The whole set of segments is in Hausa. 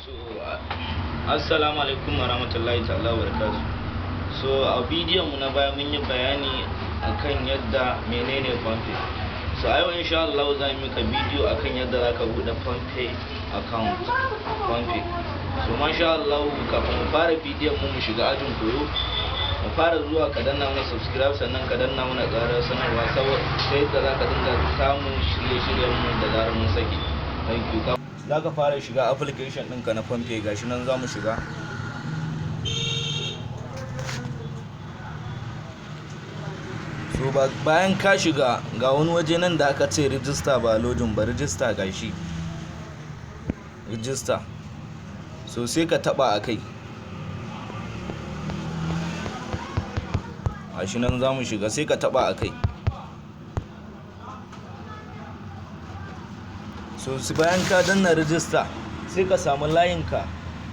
So, assalamu alaikum warahmatullahi ta'ala barakatuh. So, a bidiyon mu na baya mun yi bayani akan yadda menene Palmpay. So, a yau insha Allah za mu mika bidiyo akan yadda zaka bude Palmpay account. Palmpay. So, masha Allah, kafin mu fara bidiyon mu shiga ajin koyo, mu fara zuwa ka danna mana subscribe, sannan ka danna mana ƙarar sanarwa sai yadda zaka dinga samun shirye-shiryen mu da zarar mun saki. Thank you. Za ka fara shiga application ɗinka na Palmpay, gashi nan za mu shiga. So bayan ka shiga ga wani waje nan da aka ce register ba login ba, register gashi register. So sai ka taba akai, gashi nan za mu shiga, sai ka taba akai. So bayan ka danna register sai ka samu layinka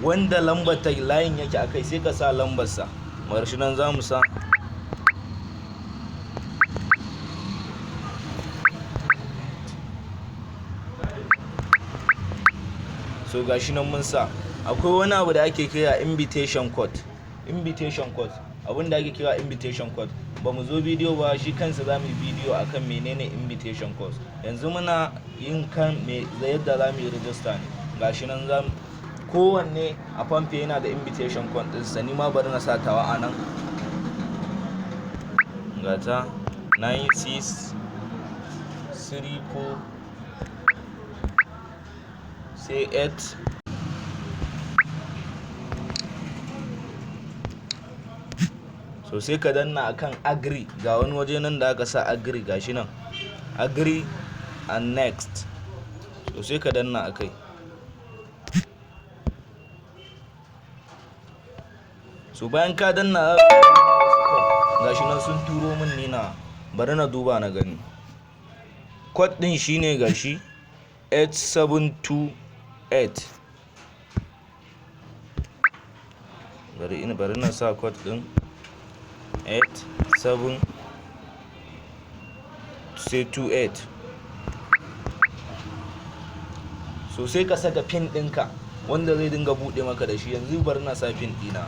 wanda lambar ta layin yake akai, sai ka sa lambarsa. Gashi nan za mu sa so gashi nan mun sa. Akwai wani abu da ake kira invitation code. Abin da ake kira invitation code ba mu zo bidiyo ba, shi kansa za mu yi bidiyo akan menene invitation code. Yanzu muna yin kan yadda za mu yi register ne. Gashi nan za mu kowanne a Palmpay yana da invitation code ɗinsa. Ni ma bari na satawa a nan, gata 9634 sai 8. So sai ka danna akan agree, ga wani waje nan da aka sa agree, gashi nan agree and next. So sai ka danna akai. So bayan ka danna gashi nan sun turo min ni na bari na duba na gani. Code din shine gashi 8728. bari na sa code din 8728. So sai ka saka pin ɗinka wanda zai dinga buɗe maka da shi. Yanzu bari na sa pin ɗina.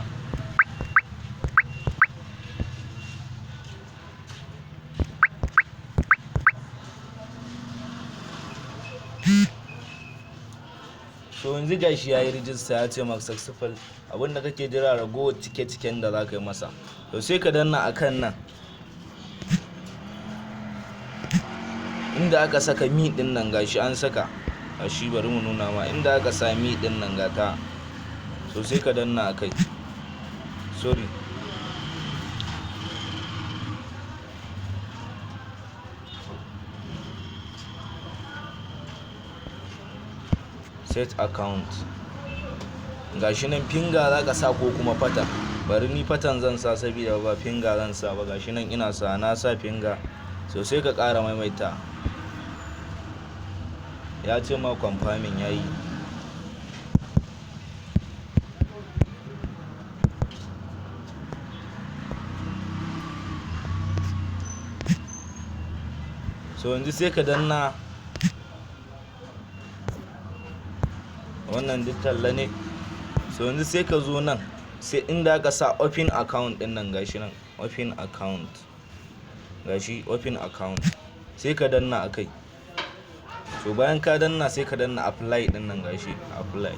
So yanzu gashi yayi register, ya ce maka successful. Abinda kake jira ragowar cike-ciken da zaka yi masa. To sai ka danna akan nan inda aka saka mi din nan, gashi an saka gashi. Bari mu nuna ma inda aka sa mi din nan, gata. So sai ka danna akai. Sorry, set account. Gashi nan finger za ka sa ko kuma fata. Bari ni fatan zan sa saboda ba finger zan sa ba. Gashi nan ina sa, na sa finger. So sai ka ƙara maimaita. Ya ce ma confirming yayi. So yanzu sai ka danna wannan duk talla ne. So yanzu sai ka zo nan, sai inda aka sa open account din nan, gashi nan open account, gashi open account. Sai ka danna akai. So bayan ka danna sai ka danna apply din nan, gashi apply.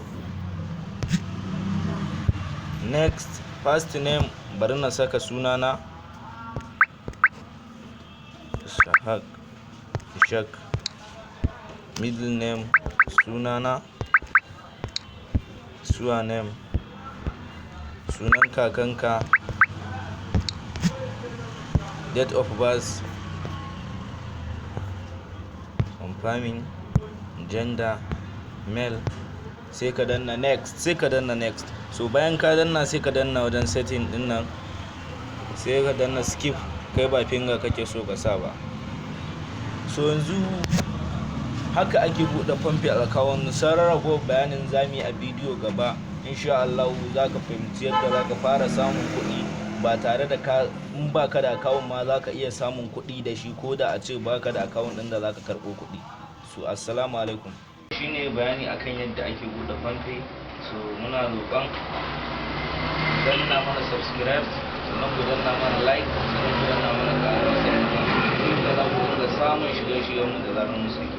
Next, first name bari na saka sunana Ishaq. Middle name sunana, surname sunan kakanka, date of birth, confirming, gender male. Sai ka danna next, So bayan ka danna sai ka danna wajen setting din nan, sai ka danna skip. Kai ba finger kake so ka sa ba. So yanzu haka ake buɗe Palmpay account. Sararrafa bayanin zamu yi a bidiyo gaba. Insha Allah za ka fahimci yadda za ka fara samun kuɗi ba tare da in baka da account ma za ka iya samun kuɗi da shi, ko da a ce baka da account ɗin da za ka karɓo kuɗi. So assalamu alaikum. shine bayani akan yadda ake bude Palmpay. So muna roƙon danna mana subscribe, sannan ku danna mana like, sannan ku danna mana ƙararrawa, sai da za ku dinga samun shirye-shiryenmu da zarar mun saki.